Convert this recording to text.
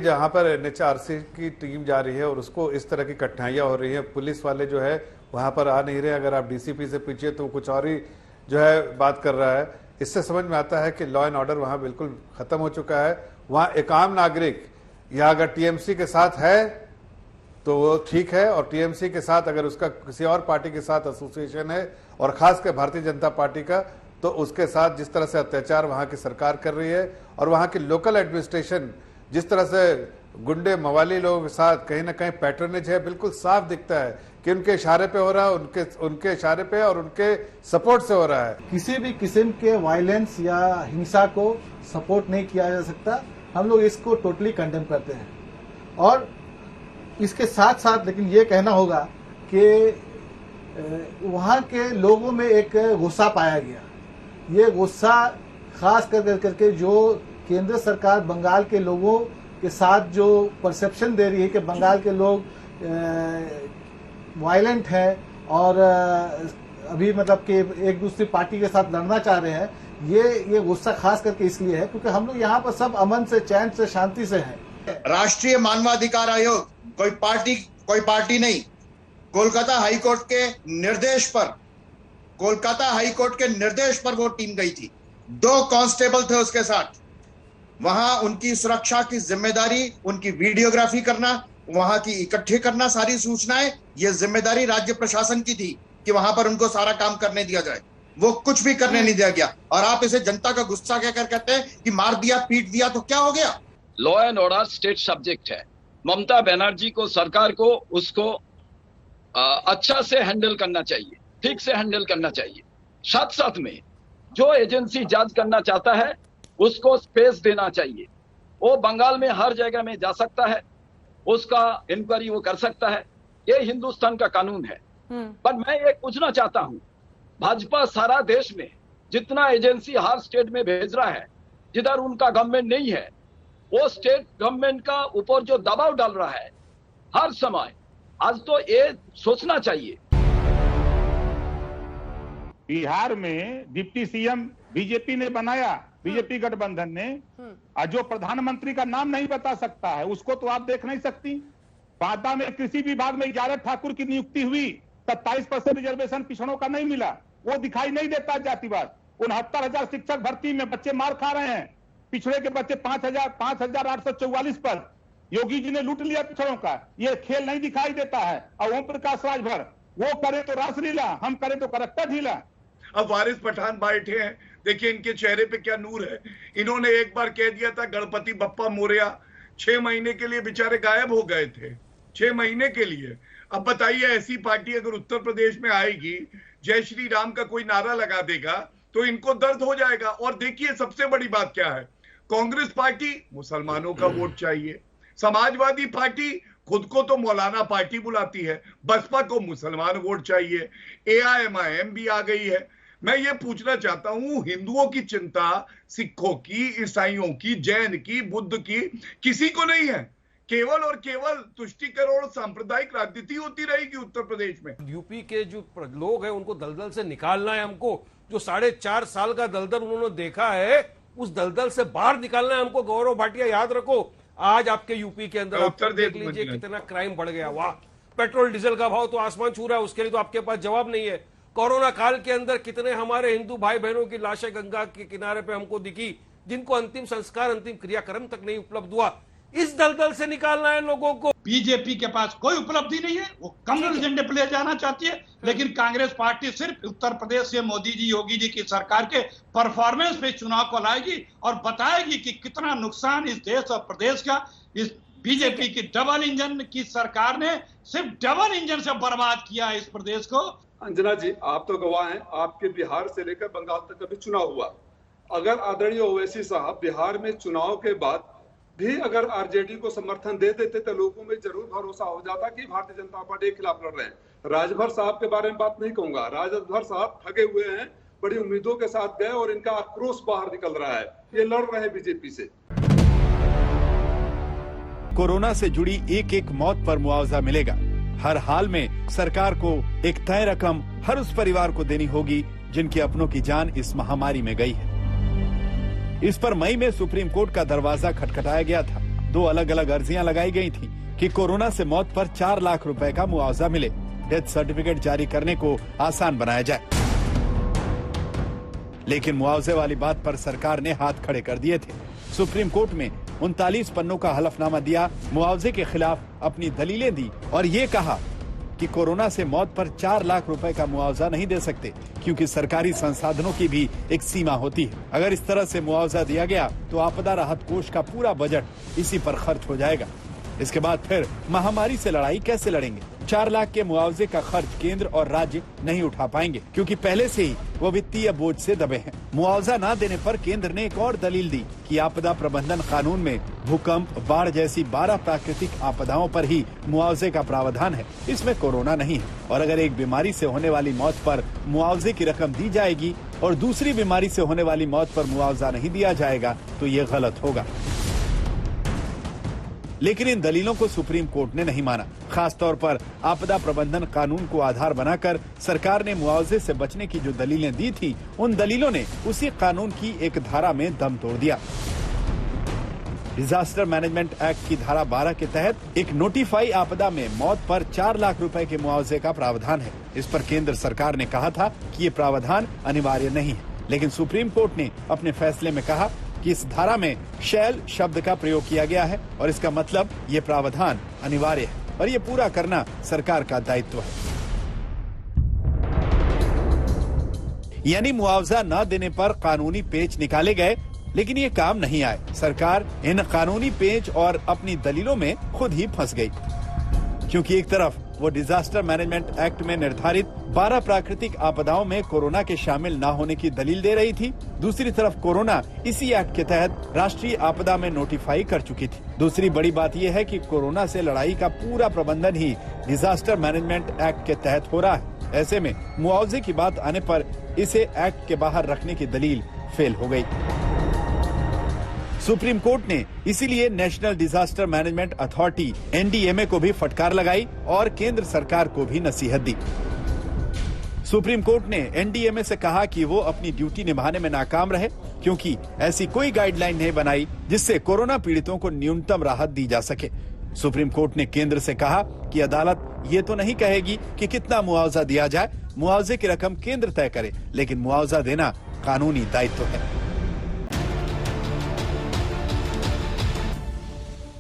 जहां पर एनएचआरसी की टीम जा रही है और उसको इस तरह की कठिनाइयां हो रही हैं, पुलिस वाले जो है वहां पर आ नहीं रहे। अगर आप डीसीपी से पूछिए तो कुछ और ही जो है बात कर रहा है। इससे समझ में आता है कि लॉ एंड ऑर्डर वहां बिल्कुल खत्म हो चुका है। वहां एक आम नागरिक या अगर टीएमसी के साथ है तो वो ठीक है, और टीएमसी के साथ अगर उसका किसी और पार्टी के साथ एसोसिएशन है और खासकर भारतीय जनता पार्टी का, तो उसके साथ जिस तरह से अत्याचार वहां की सरकार कर रही है और वहां की लोकल एडमिनिस्ट्रेशन जिस तरह से गुंडे मवाली लोगों के साथ कहीं ना कहीं पैटर्नेज है, बिल्कुल साफ दिखता है कि उनके इशारे पे हो रहा है, उनके इशारे पे और उनके सपोर्ट से हो रहा है। किसी भी किस्म के वायलेंस या हिंसा को सपोर्ट नहीं किया जा सकता। हम लोग इसको टोटली कंडेम करते हैं। और इसके साथ साथ लेकिन ये कहना होगा कि वहाँ के लोगों में एक गुस्सा पाया गया। ये गुस्सा खास करके जो केंद्र सरकार बंगाल के लोगों के साथ जो परसेप्शन दे रही है कि बंगाल के लोग वायलेंट हैं और अभी मतलब कि एक दूसरी पार्टी के साथ लड़ना चाह रहे हैं, ये गुस्सा खास करके इसलिए है क्योंकि हम लोग यहाँ पर सब अमन से, चैन से, शांति से हैं। राष्ट्रीय मानवाधिकार आयोग कोई पार्टी नहीं, कोलकाता हाईकोर्ट के निर्देश पर वो टीम गई थी। 2 कांस्टेबल थे उसके साथ। वहां उनकी सुरक्षा की जिम्मेदारी, उनकी वीडियोग्राफी करना, वहां की इकट्ठे करना सारी सूचनाएं, ये जिम्मेदारी राज्य प्रशासन की थी कि वहां पर उनको सारा काम करने दिया जाए। वो कुछ भी करने नहीं दिया गया। और आप इसे जनता का गुस्सा कहकर कहते हैं कि मार दिया, पीट दिया, तो क्या हो गया? Law and order state subject है। ममता बनर्जी को, सरकार को उसको अच्छा से हैंडल करना चाहिए, ठीक से हैंडल करना चाहिए। साथ साथ में जो एजेंसी जांच करना चाहता है उसको स्पेस देना चाहिए। वो बंगाल में हर जगह में जा सकता है, उसका इंक्वायरी वो कर सकता है। ये हिंदुस्तान का कानून है। पर मैं ये पूछना चाहता हूं, भाजपा सारा देश में जितना एजेंसी हर स्टेट में भेज रहा है, जिधर उनका गवर्नमेंट नहीं है, वो स्टेट गवर्नमेंट का ऊपर जो दबाव डाल रहा है हर समय, आज तो ये सोचना चाहिए। बिहार में डिप्टी सीएम बीजेपी ने बनाया, बीजेपी गठबंधन ने, और जो प्रधानमंत्री का नाम नहीं बता सकता है उसको तो आप देख नहीं सकती। बांदा में कृषि विभाग में 11 ठाकुर की नियुक्ति हुई, 27% रिजर्वेशन पिछड़ों का नहीं मिला, वो दिखाई नहीं देता जातिवाद। 69,000 शिक्षक भर्ती में बच्चे मार खा रहे हैं, पिछड़े के बच्चे 5,844 पर। योगी जी ने लूट लिया पिछड़ों का, ये खेल नहीं दिखाई देता है। और ओम प्रकाश राजभर, वो करे तो रासलीला, हम करें तो करक्टा ढीला। अब वारिस पठान बैठे हैं, देखिए इनके चेहरे पे क्या नूर है। इन्होंने एक बार कह दिया था गणपति बप्पा मोरया, 6 महीने के लिए बेचारे गायब हो गए थे, 6 महीने के लिए। अब बताइए ऐसी पार्टी अगर उत्तर प्रदेश में आएगी, जय श्री राम का कोई नारा लगा देगा तो इनको दर्द हो जाएगा। और देखिए सबसे बड़ी बात क्या है, कांग्रेस पार्टी मुसलमानों का वोट चाहिए, समाजवादी पार्टी खुद को तो मौलाना पार्टी बुलाती है, बसपा को मुसलमान वोट चाहिए, एआईएमआईएम भी आ गई है। मैं ये पूछना चाहता हूं, हिंदुओं की चिंता सिखों की, ईसाइयों की, जैन की, बुद्ध की किसी को नहीं है। केवल और केवल तुष्टिकरण और सांप्रदायिक राजनीति होती रहेगी उत्तर प्रदेश में। यूपी के जो लोग हैं उनको दलदल से निकालना है हमको। जो 4.5 साल का दलदल उन्होंने देखा है, उस दलदल से बाहर निकालना है हमको। गौरव भाटिया याद रखो, आज आपके यूपी के अंदर आप देख लीजिए कितना क्राइम बढ़ गया। वाह, पेट्रोल डीजल का भाव तो आसमान छू रहा है, उसके लिए तो आपके पास जवाब नहीं है। कोरोना काल के अंदर कितने हमारे हिंदू भाई बहनों की लाशें गंगा के किनारे पे हमको दिखी, जिनको अंतिम संस्कार, अंतिम क्रियाक्रम तक नहीं उपलब्ध हुआ। इस दलदल से निकालना है लोगों को। बीजेपी के पास कोई उपलब्धि नहीं है, वो कमल झंडे पे ले जाना चाहती है, लेकिन कांग्रेस पार्टी सिर्फ उत्तर प्रदेश से मोदी जी, योगी जी की सरकार के परफॉर्मेंस पे चुनाव को लाएगी और बताएगी कि कितना नुकसान इस देश और प्रदेश का इस बीजेपी की डबल इंजन की सरकार ने सिर्फ डबल इंजन से बर्बाद किया है इस प्रदेश को। अंजना जी, आप तो गवाह हैं, आपके बिहार से लेकर बंगाल तक कभी चुनाव हुआ। अगर आदरणीय ओवैसी साहब बिहार में चुनाव के बाद भी अगर आरजेडी को समर्थन दे देते तो लोगों में जरूर भरोसा हो जाता कि भारतीय जनता पार्टी के खिलाफ लड़ रहे हैं। राजभर साहब के बारे में बात नहीं कहूंगा, राजभर साहब ठगे हुए हैं, बड़ी उम्मीदों के साथ गए और इनका आक्रोश बाहर निकल रहा है, ये लड़ रहे हैं बीजेपी से। कोरोना से जुड़ी एक एक मौत पर मुआवजा मिलेगा। हर हाल में सरकार को एक तय रकम हर उस परिवार को देनी होगी जिनके अपनों की जान इस महामारी में गई है। इस पर मई में सुप्रीम कोर्ट का दरवाजा खटखटाया गया था। 2 अलग अलग अर्जियां लगाई गई थी कि कोरोना से मौत पर 4 लाख रुपए का मुआवजा मिले। डेथ सर्टिफिकेट जारी करने को आसान बनाया जाए। लेकिन मुआवजे वाली बात पर सरकार ने हाथ खड़े कर दिए थे। सुप्रीम कोर्ट में 39 पन्नों का हलफनामा दिया, मुआवजे के खिलाफ अपनी दलीलें दी और ये कहा कि कोरोना से मौत पर 4 लाख रुपए का मुआवजा नहीं दे सकते क्योंकि सरकारी संसाधनों की भी एक सीमा होती है। अगर इस तरह से मुआवजा दिया गया तो आपदा राहत कोष का पूरा बजट इसी पर खर्च हो जाएगा। इसके बाद फिर महामारी से लड़ाई कैसे लड़ेंगे? 4 लाख के मुआवजे का खर्च केंद्र और राज्य नहीं उठा पाएंगे क्योंकि पहले से ही वो वित्तीय बोझ से दबे हैं। मुआवजा न देने पर केंद्र ने एक और दलील दी कि आपदा प्रबंधन कानून में भूकंप, बाढ़ जैसी 12 प्राकृतिक आपदाओं पर ही मुआवजे का प्रावधान है, इसमें कोरोना नहीं है। और अगर एक बीमारी से होने वाली मौत पर मुआवजे की रकम दी जाएगी और दूसरी बीमारी से होने वाली मौत पर मुआवजा नहीं दिया जाएगा तो ये गलत होगा। लेकिन इन दलीलों को सुप्रीम कोर्ट ने नहीं माना। खासतौर पर आपदा प्रबंधन कानून को आधार बनाकर सरकार ने मुआवजे से बचने की जो दलीलें दी थी, उन दलीलों ने उसी कानून की एक धारा में दम तोड़ दिया। डिजास्टर मैनेजमेंट एक्ट की धारा 12 के तहत एक नोटिफाई आपदा में मौत पर 4 लाख रुपए के मुआवजे का प्रावधान है। इस पर केंद्र सरकार ने कहा था कि ये प्रावधान अनिवार्य नहीं है, लेकिन सुप्रीम कोर्ट ने अपने फैसले में कहा कि इस धारा में शैल शब्द का प्रयोग किया गया है और इसका मतलब ये प्रावधान अनिवार्य है और ये पूरा करना सरकार का दायित्व है। यानी मुआवजा न देने पर कानूनी पेच निकाले गए, लेकिन ये काम नहीं आए। सरकार इन कानूनी पेच और अपनी दलीलों में खुद ही फंस गई, क्योंकि एक तरफ वो डिजास्टर मैनेजमेंट एक्ट में निर्धारित 12 प्राकृतिक आपदाओं में कोरोना के शामिल न होने की दलील दे रही थी, दूसरी तरफ कोरोना इसी एक्ट के तहत राष्ट्रीय आपदा में नोटिफाई कर चुकी थी। दूसरी बड़ी बात यह है कि कोरोना से लड़ाई का पूरा प्रबंधन ही डिजास्टर मैनेजमेंट एक्ट के तहत हो रहा है। ऐसे में मुआवजे की बात आने पर इसे एक्ट के बाहर रखने की दलील फेल हो गयी। सुप्रीम कोर्ट ने इसीलिए national disaster management authority NDMA को भी फटकार लगाई और केंद्र सरकार को भी नसीहत दी। सुप्रीम कोर्ट ने NDMA से कहा कि वो अपनी ड्यूटी निभाने में नाकाम रहे क्योंकि ऐसी कोई गाइडलाइन नहीं बनाई जिससे कोरोना पीड़ितों को न्यूनतम राहत दी जा सके। सुप्रीम कोर्ट ने केंद्र से कहा कि अदालत ये तो नहीं कहेगी कि कितना मुआवजा दिया जाए, मुआवजे की रकम केंद्र तय करे, लेकिन मुआवजा देना कानूनी दायित्व है।